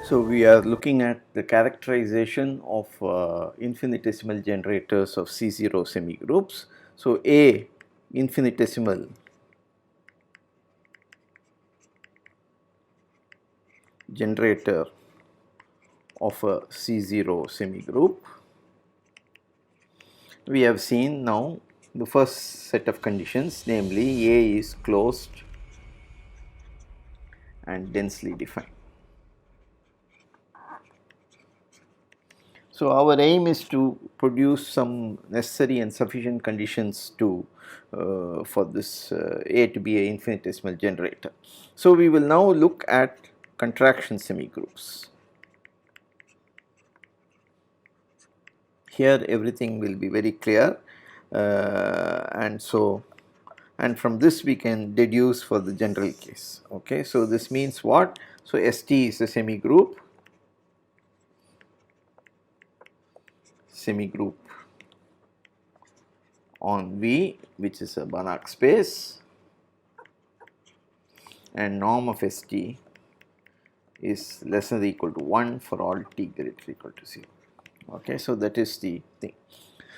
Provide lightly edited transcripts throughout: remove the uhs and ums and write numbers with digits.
So we are looking at the characterization of infinitesimal generators of C0 semigroups. So a infinitesimal generator of a C0 semigroup. We have seen now the first set of conditions, namely A is closed and densely defined. So our aim is to produce some necessary and sufficient conditions to for this A to be an infinitesimal generator. So we will now look at contraction semigroups. Here everything will be very clear, and from this we can deduce for the general case. Okay, so this means what? So ST is a semigroup on V, which is a Banach space, and norm of ST is less than or equal to 1 for all t greater or equal to 0. Okay, so that is the thing.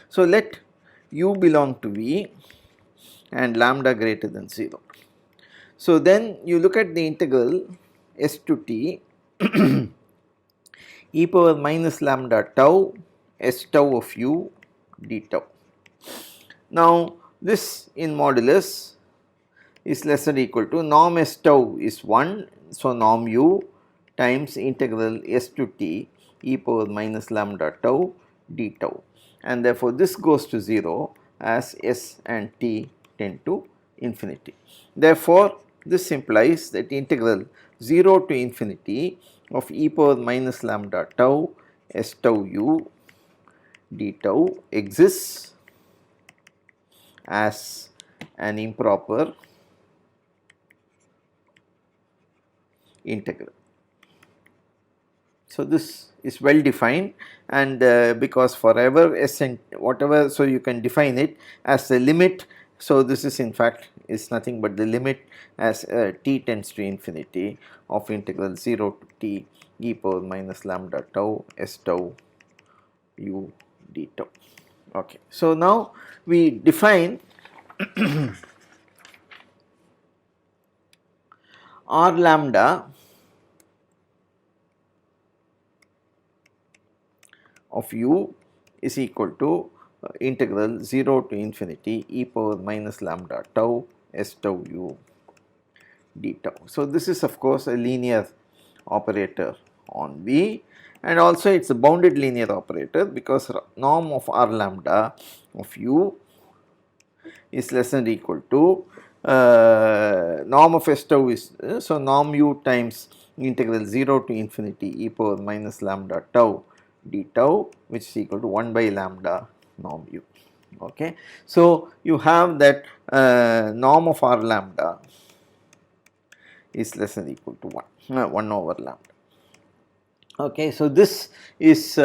So let u belong to V and lambda greater than 0. So then you look at the integral s to t e power minus lambda tau s tau of u d tau. Now this in modulus is less than or equal to norm s tau is 1, so norm u times integral s to t e power minus lambda tau d tau, and therefore this goes to 0 as s and t tend to infinity. Therefore this implies that integral 0 to infinity of e power minus lambda tau s tau u d tau exists as an improper integral. So this is well defined, and because forever s and whatever, so you can define it as the limit. So this is in fact is nothing but the limit as t tends to infinity of integral 0 to t e power minus lambda tau s tau u d tau. Okay. So now we define r lambda of u is equal to integral 0 to infinity e power minus lambda tau s tau u d tau. So this is of course a linear operator on V, and also it is a bounded linear operator because norm of r lambda of u is less than or equal to norm of s tau is so norm u times integral 0 to infinity e power minus lambda tau d tau, which is equal to 1 by lambda norm u. Okay. So you have that norm of r lambda is less than or equal to 1 over lambda. Okay. So this is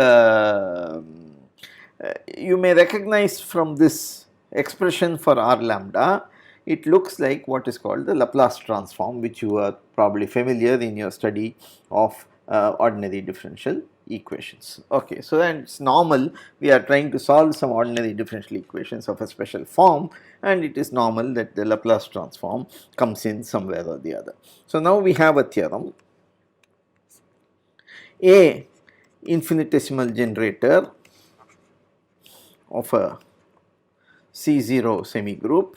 you may recognize from this expression for r lambda, it looks like what is called the Laplace transform, which you are probably familiar in your study of ordinary differential equations. Okay, so then it's normal, we are trying to solve some ordinary differential equations of a special form, and it is normal that the Laplace transform comes in somewhere or the other. So now we have a theorem. A infinitesimal generator of a C0 semigroup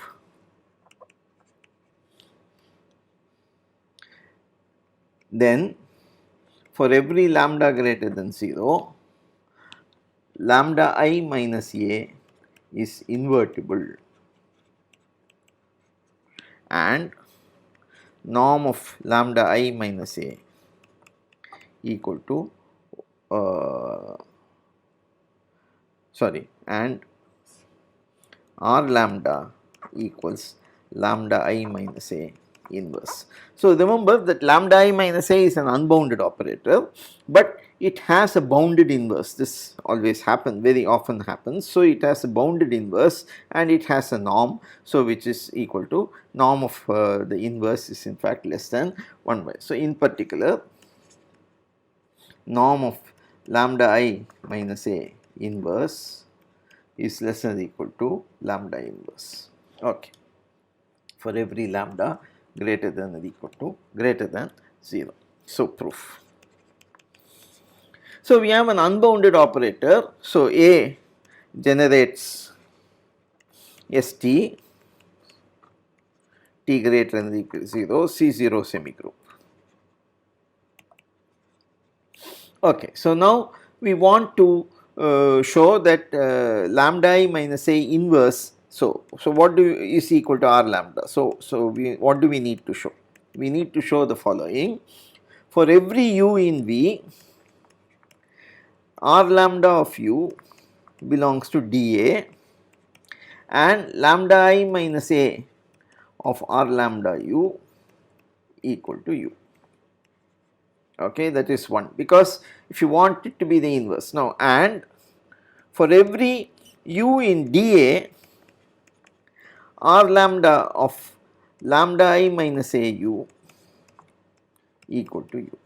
then for every lambda greater than 0, lambda I minus A is invertible and norm of lambda I minus A equal to and r lambda equals lambda I minus A inverse. So remember that lambda I minus A is an unbounded operator, but it has a bounded inverse. This always happens, very often happens. So it has a bounded inverse and it has a norm, so which is equal to norm of the inverse is in fact less than 1 by. So in particular norm of lambda I minus A inverse is less than or equal to lambda inverse, okay, for every lambda greater than or equal to greater than 0. So, proof. So, we have an unbounded operator. So, A generates ST, t greater than or equal to 0, C0 semigroup. Okay, so now we want to show that lambda I minus A inverse. So what is equal to R lambda? So what do we need to show? We need to show the following: for every u in V, R lambda of u belongs to dA, and lambda I minus A of R lambda u equal to u. Okay, that is one, because if you want it to be the inverse now, and for every u in dA, R lambda of lambda I minus A u equal to u.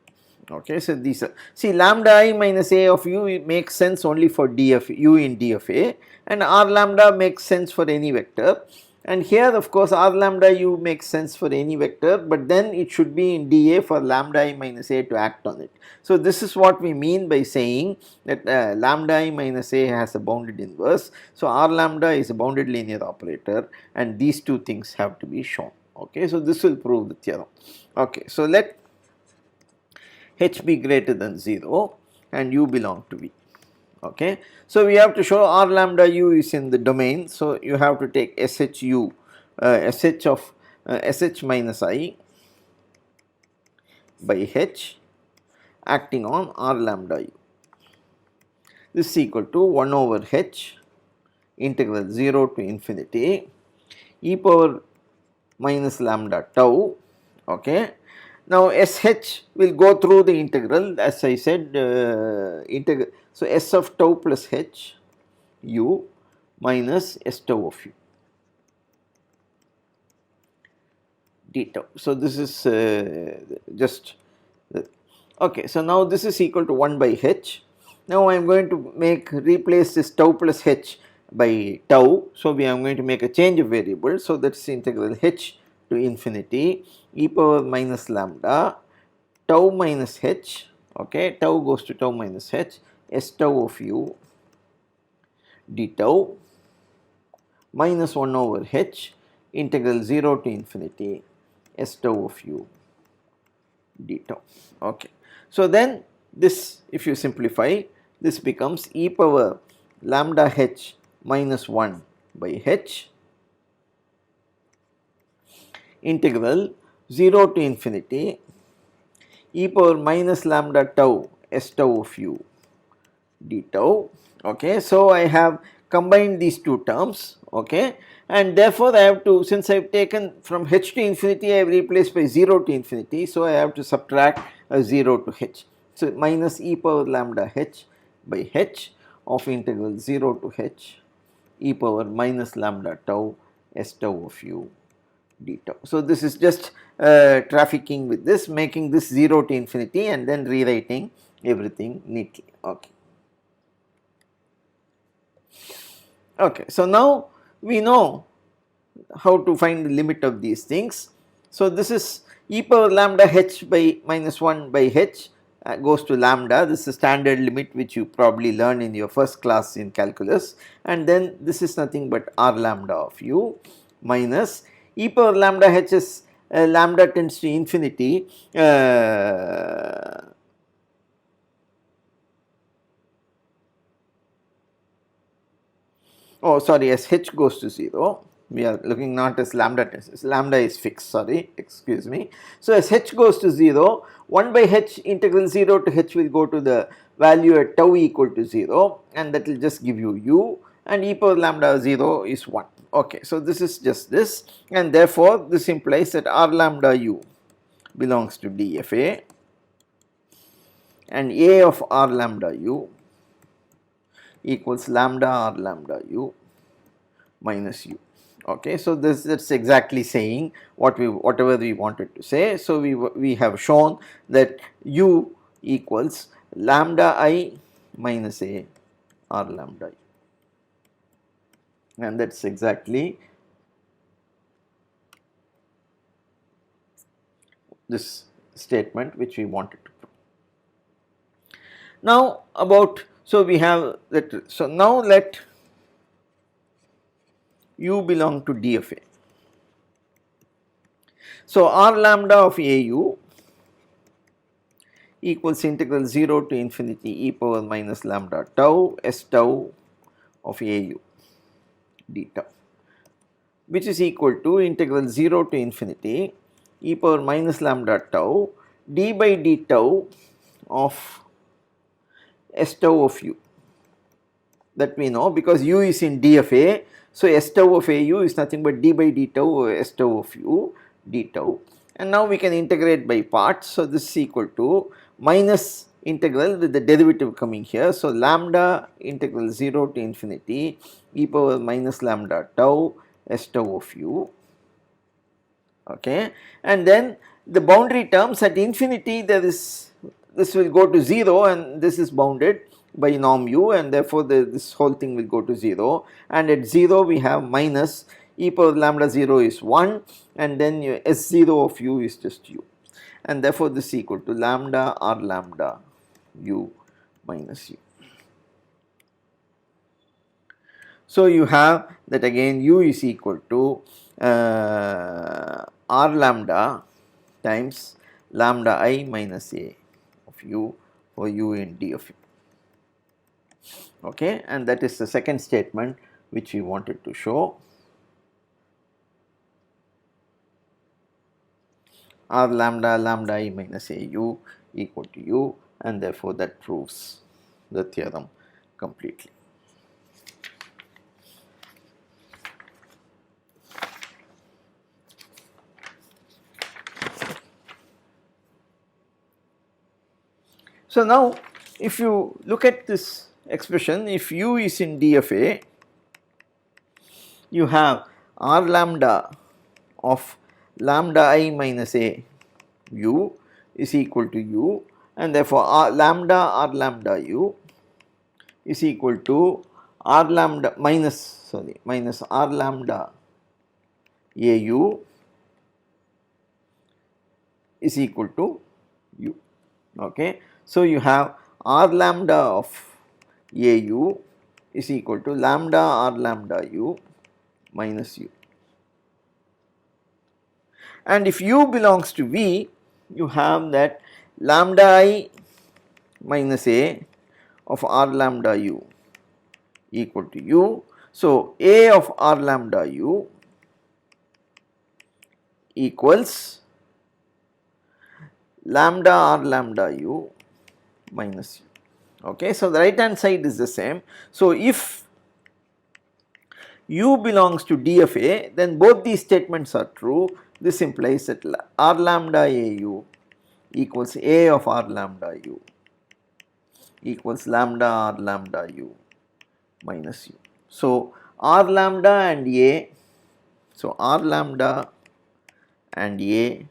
Okay, so these are, see, lambda I minus A of u, it makes sense only for d of u in d of A, and R lambda makes sense for any vector. And here of course R lambda u makes sense for any vector, but then it should be in dA for lambda I minus A to act on it. So this is what we mean by saying that lambda I minus A has a bounded inverse. So R lambda is a bounded linear operator, and these two things have to be shown. Okay, so this will prove the theorem. Okay, so let H be greater than 0 and u belong to V. Okay. So we have to show R lambda u is in the domain. So you have to take SHU, SH of SH minus I by H acting on R lambda u. This is equal to 1 over H integral 0 to infinity e power minus lambda tau. Okay. Now SH will go through the integral, as I said, integral. So S of tau plus H u minus S tau of u d tau. So this is just okay. So now this is equal to 1 by H. Now I am going to replace this tau plus H by tau. So we are going to make a change of variable. So that is integral H to infinity e power minus lambda tau minus H. Okay, tau goes to tau minus H, S tau of u d tau minus 1 over H integral 0 to infinity S tau of u d tau. Okay. So then this, if you simplify, this becomes e power lambda H minus 1 by H integral 0 to infinity e power minus lambda tau S tau of u d tau. Okay, so I have combined these two terms. Okay, and therefore I have to, since I have taken from H to infinity, I have replaced by 0 to infinity, so I have to subtract a 0 to H. So minus e power lambda H by H of integral 0 to H e power minus lambda tau S tau of u d tau. So this is just trafficking with this, making this 0 to infinity and then rewriting everything neatly. Okay. Okay, so now we know how to find the limit of these things. So this is e power lambda H by minus 1 by H goes to lambda. This is a standard limit which you probably learned in your first class in calculus, and then this is nothing but R lambda of u minus e power lambda H is lambda tends to infinity, oh sorry, as H goes to 0, we are looking not as lambda tends, lambda is fixed, sorry, excuse me. So as H goes to 0, 1 by H integral 0 to H will go to the value at tau equal to 0, and that will just give you u, and e power lambda 0 is 1. Okay, so this is just this, and therefore this implies that R lambda u belongs to DFA, and A of R lambda u equals lambda R lambda u minus u. Okay, so that's exactly saying whatever we wanted to say. So we have shown that u equals lambda I minus A R lambda I, and that is exactly this statement which we wanted to prove. Now about, so we have that, so now let U belong to D of A. So R lambda of AU equals integral 0 to infinity e power minus lambda tau S tau of AU d tau, which is equal to integral 0 to infinity e power minus lambda tau d by d tau of S tau of U, that we know because U is in D of A. So S tau of AU is nothing but d by d tau S tau of U d tau, and now we can integrate by parts. So this is equal to minus integral with the derivative coming here. So lambda integral 0 to infinity e power minus lambda tau S tau of U, okay, and then the boundary terms at infinity, there is, this will go to 0 and this is bounded by norm U, and therefore this whole thing will go to 0, and at 0 we have minus e power lambda 0 is 1, and then S0 of U is just U, and therefore this is equal to lambda R lambda U minus U. So you have that again U is equal to R lambda times lambda I minus A of U for U in D of U. Okay, and that is the second statement which we wanted to show. R lambda lambda I minus A U equal to U, and therefore that proves the theorem completely. So now if you look at this expression, if U is in D of A, you have R lambda of lambda I minus A U is equal to U, and therefore R lambda U is equal to R lambda minus R lambda AU is equal to U. Okay. So you have R lambda of AU is equal to lambda R lambda U minus U. And if U belongs to V, you have that lambda I minus A of R lambda U equal to U. So A of R lambda U equals lambda R lambda U minus U. Okay, so the right hand side is the same. So if U belongs to D of A, then both these statements are true. This implies that R lambda AU equals A of R lambda U equals lambda R lambda U minus U. So R lambda and A, so R lambda and A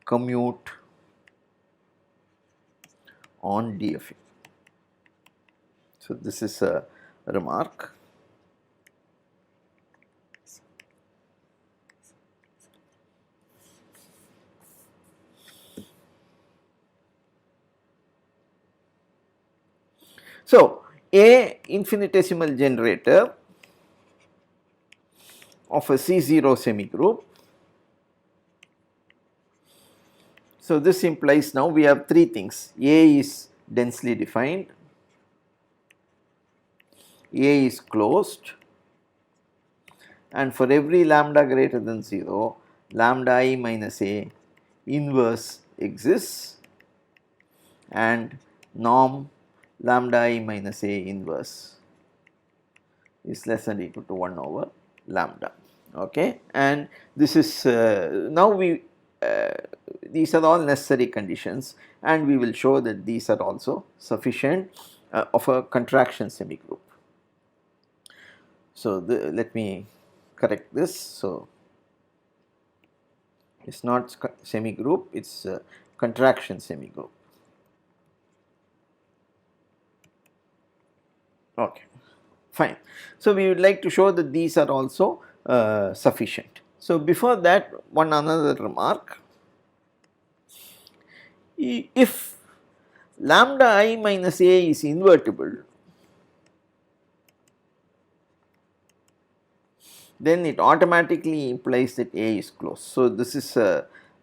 commute on D of A. So this is a remark. So a infinitesimal generator of a C0 semigroup. So this implies now we have three things. A is densely defined, A is closed, and for every lambda greater than 0, lambda I minus A inverse exists, and norm lambda I minus A inverse is less than or equal to 1 over lambda. Okay, and this is now we these are all necessary conditions, and we will show that these are also sufficient of a contraction semigroup. So let me correct this. So it's not semigroup, it's contraction semigroup. Okay, fine. So, we would like to show that these are also sufficient. So, before that, one another remark: if lambda I minus a is invertible, then it automatically implies that A is closed. So, this is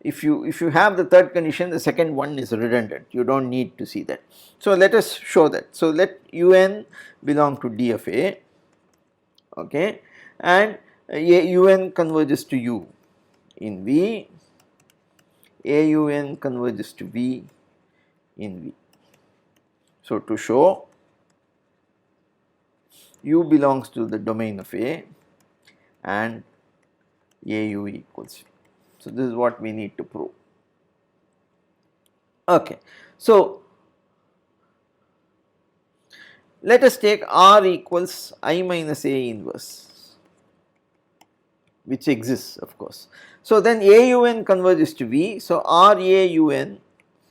if you have the third condition, the second one is redundant, you do not need to see that. So, let us show that. So, let un belong to D of A, okay, and un converges to U in V, AUN converges to V in V. So, to show U belongs to the domain of A and AU equals V. So, this is what we need to prove. Okay. So, let us take R equals I minus A inverse, which exists of course. So, then AUN converges to V. So, RAUN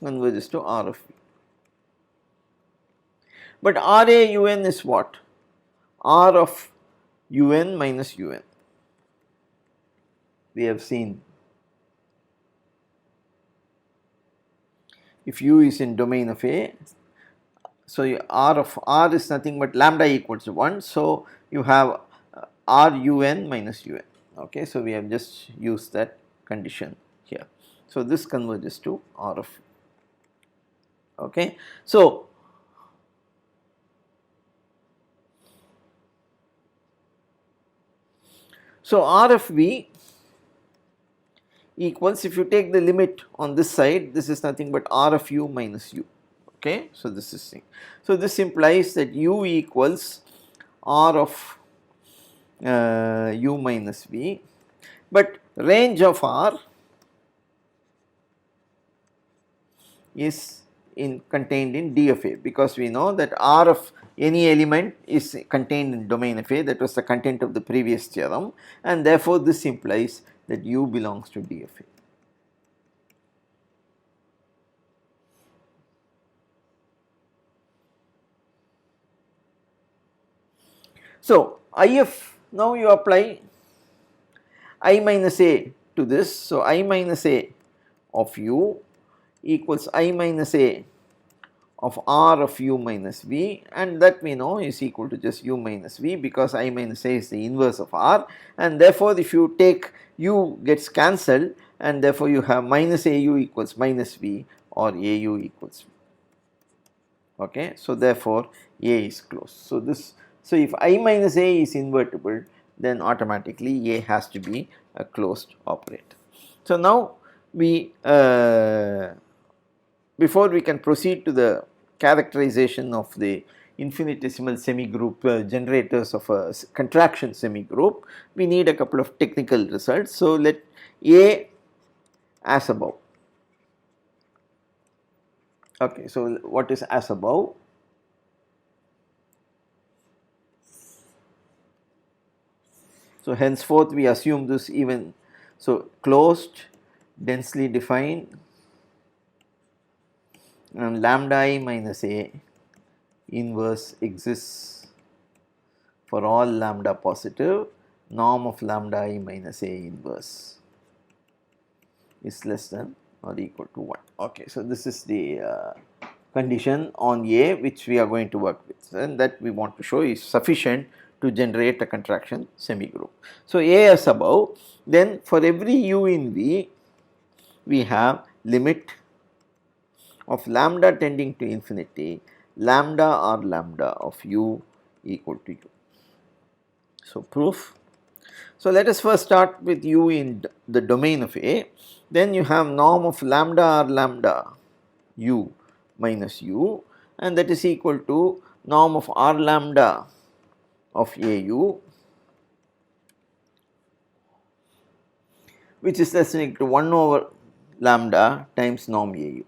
converges to R of V. But RAUN is what? R of UN minus UN. We have seen if U is in domain of A, so R of R is nothing but lambda equals to 1. So, you have RUN minus UN. Okay. So, we have just used that condition here. So, this converges to R of V. Okay. So, R of V equals, if you take the limit on this side, this is nothing but R of U minus U. Okay. So, this is thing. So, this implies that U equals R of U minus V, but range of R is contained in D of A, because we know that R of any element is contained in domain of A. That was the content of the previous theorem, and therefore, this implies that U belongs to D of A. So, if now you apply I minus A to this. So, I minus A of U equals I minus A of R of U minus V, and that we know is equal to just U minus V, because I minus A is the inverse of R, and therefore, if you take U gets cancelled, and therefore, you have minus AU equals minus V or AU equals V. Okay. So, therefore, A is closed. So, if I minus A is invertible, then automatically A has to be a closed operator. So, now we before we can proceed to the characterization of the infinitesimal semigroup generators of a contraction semigroup, we need a couple of technical results. So, let A as above. Okay. So, what is as above? So, henceforth we assume this even. So, closed, densely defined, and lambda I minus A inverse exists for all lambda positive. Norm of lambda I minus A inverse is less than or equal to 1. Okay. So, this is the condition on A which we are going to work with, and that we want to show is sufficient to generate a contraction semigroup. So, A as above, then for every U in V, we have limit of lambda tending to infinity, lambda or lambda of U equal to U. So, proof. So, let us first start with U in the domain of A, then you have norm of lambda or lambda U minus U, and that is equal to norm of R lambda of AU, which is less than or equal to 1 over lambda times norm AU,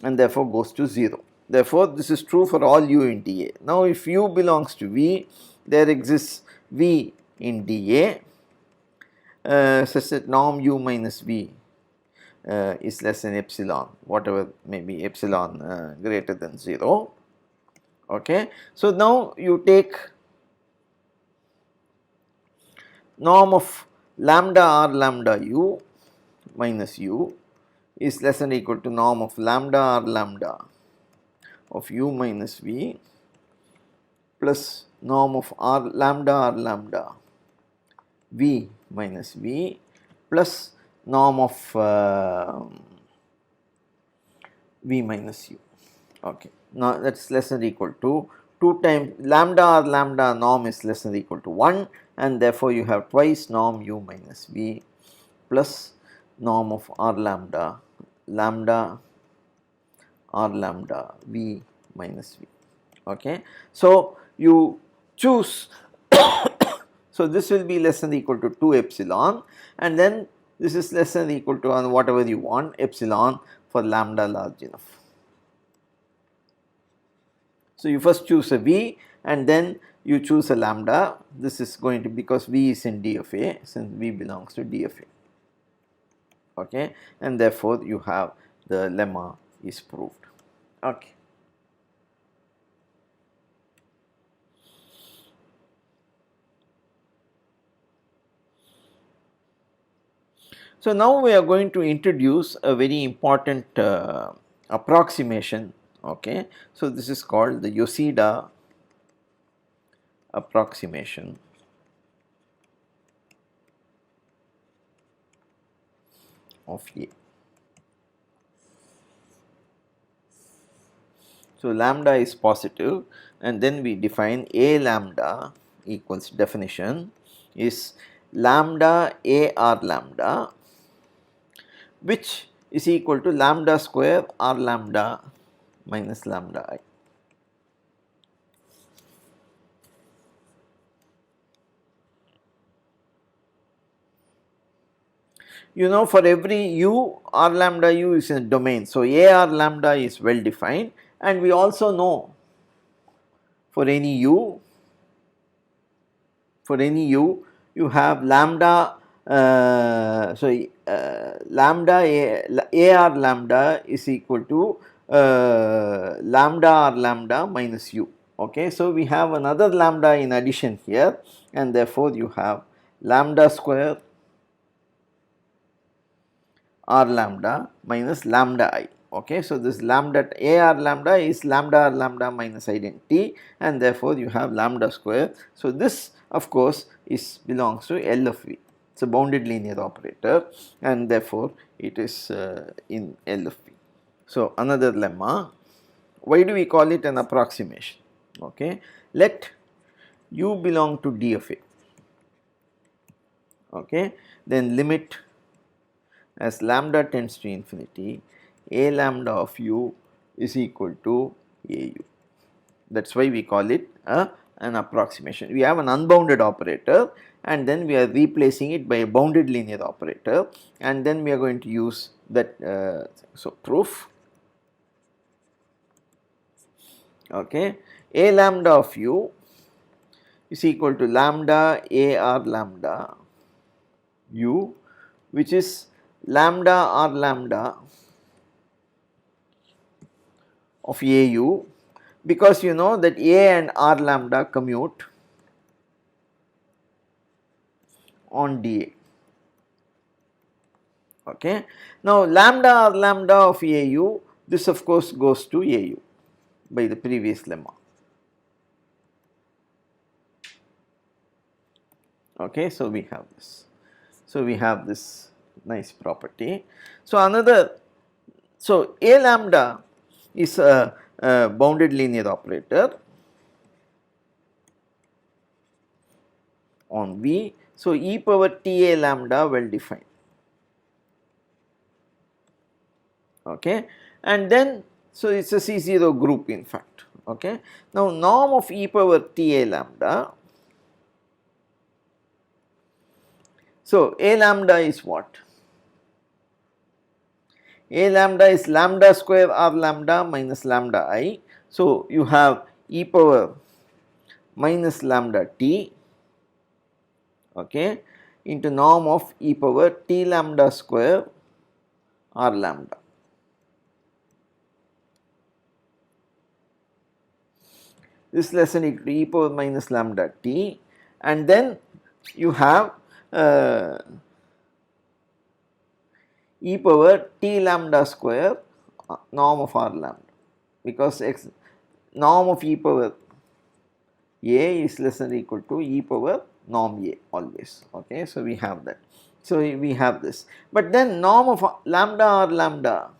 and therefore goes to 0. Therefore, this is true for all U in dA. Now, if U belongs to V, there exists V in dA such that norm U minus V is less than epsilon, whatever may be epsilon greater than 0. Okay. So, now you take norm of lambda r lambda u minus u is less than or equal to norm of lambda r lambda of u minus v plus norm of r lambda v minus v plus norm of v minus u. Okay. Now, that is less than or equal to 2 times lambda r lambda norm is less than or equal to 1, and therefore, you have twice norm u minus v plus norm of r lambda lambda r lambda v minus v. Okay. So, you choose so this will be less than or equal to 2 epsilon, and then this is less than or equal to on whatever you want epsilon for lambda large enough. So, you first choose a v and then you choose a lambda. This is going to, because v is in D of A, since v belongs to D of A. Okay. And therefore, you have the lemma is proved. Okay. So, now we are going to introduce a very important approximation. Okay. So, this is called the Yoshida approximation of A. So, lambda is positive, and then we define A lambda equals, definition is lambda A r lambda, which is equal to lambda square r lambda minus lambda I. You know, for every u, r lambda u is in a domain. So, A r lambda is well defined, and we also know for any u, you have lambda, lambda a r lambda is equal to lambda r lambda minus u. Okay. So, we have another lambda in addition here, and therefore, you have lambda square r lambda minus lambda I. Okay. So, this lambda a r lambda is lambda r lambda minus identity, and therefore, you have lambda square. So, this of course is belongs to L of V. It is a bounded linear operator, and therefore, it is in L of V. So, another lemma, why do we call it an approximation? Okay. Let u belong to D of A. Okay. Then limit as lambda tends to infinity, A lambda of u is equal to A u. That is why we call it an approximation. We have an unbounded operator, and then we are replacing it by a bounded linear operator, and then we are going to use that. So, proof. Okay. A lambda of u is equal to lambda A r lambda u, which is lambda r lambda of A u, because you know that A and r lambda commute on dA. Okay. Now, lambda r lambda of A u, this of course goes to A u by the previous lemma. Okay. So, we have this. So, we have this nice property. So, so A lambda is a bounded linear operator on V. So, e power t A lambda well defined. Okay. And then, so it is a C0 group in fact. Okay. Now, norm of e power t A lambda. So, A lambda is what? A lambda is lambda square r lambda minus lambda I. So, you have e power minus lambda t, okay, into norm of e power t lambda square r lambda. this is less than equal to e power minus lambda t, and then you have e power t lambda square norm of r lambda, because norm of e power a is less than or equal to e power norm a always. Okay, so we have that. So we have this, but then norm of lambda r lambda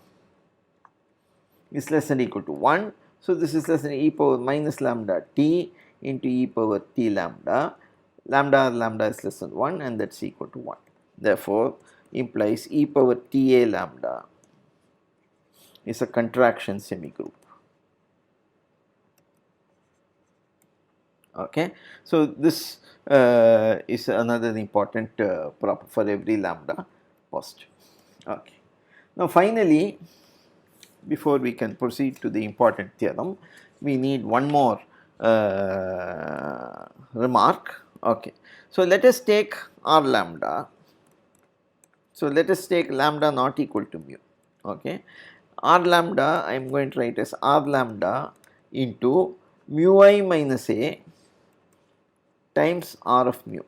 is less than or equal to 1. So this is less than e power minus lambda t into e power t lambda. Lambda r lambda is less than 1, and that is equal to 1. Therefore, implies e power ta lambda is a contraction semigroup. Okay, so this is another important property for every lambda positive. Okay, now finally, before we can proceed to the important theorem, we need one more remark. Okay, so let us take r lambda. So let us take lambda not equal to mu. Okay, r lambda I am going to write as r lambda into mu I minus a times r of mu.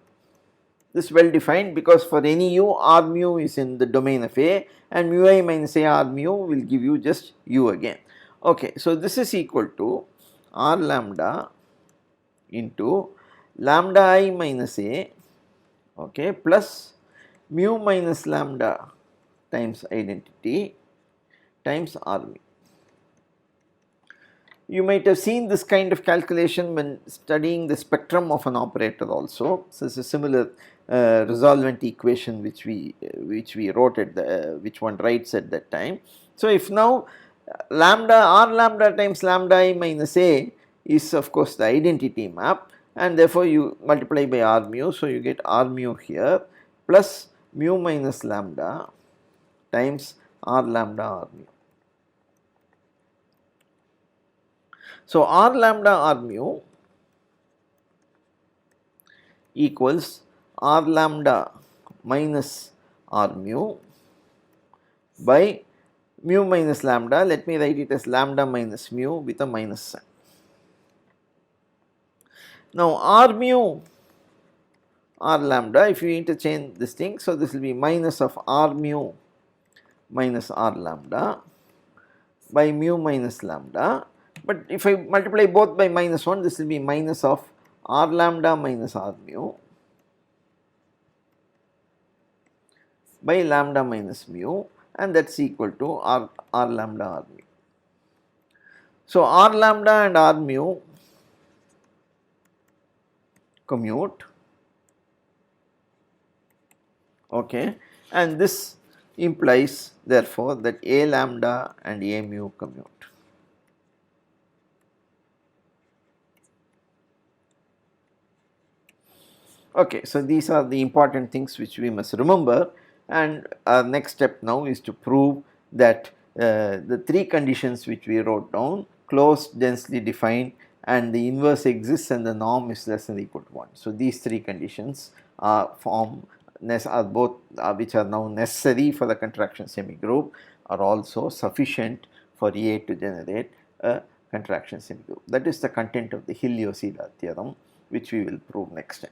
This is well defined, because for any u, r mu is in the domain of a, and mu I minus a r mu will give you just u again. Okay, so this is equal to r lambda into lambda I minus a, okay, plus mu minus lambda times identity times r mu. You might have seen this kind of calculation when studying the spectrum of an operator also. So it's a similar resolvent equation which we wrote at the which one writes at that time. So if now lambda r lambda times lambda I minus a is of course the identity map, and therefore you multiply by r mu, so you get r mu here plus mu minus lambda times r lambda r mu. So r lambda r mu equals r lambda minus r mu by mu minus lambda. Let me write it as lambda minus mu with a minus sign. Now r mu r lambda, if you interchange this thing, so this will be minus of r mu minus r lambda by mu minus lambda. But if I multiply both by minus 1, this will be minus of r lambda minus r mu by lambda minus mu, and that is equal to r lambda r mu. So r lambda and r mu commute, okay, and this implies therefore that a lambda and a mu commute. Okay, so these are the important things which we must remember, and our next step now is to prove that the three conditions which we wrote down, closed, densely defined, and the inverse exists and the norm is less than or equal to 1. So these three conditions are both which are now necessary for the contraction semigroup, are also sufficient for A to generate a contraction semigroup. That is the content of the Hill-Yosida theorem, which we will prove next time.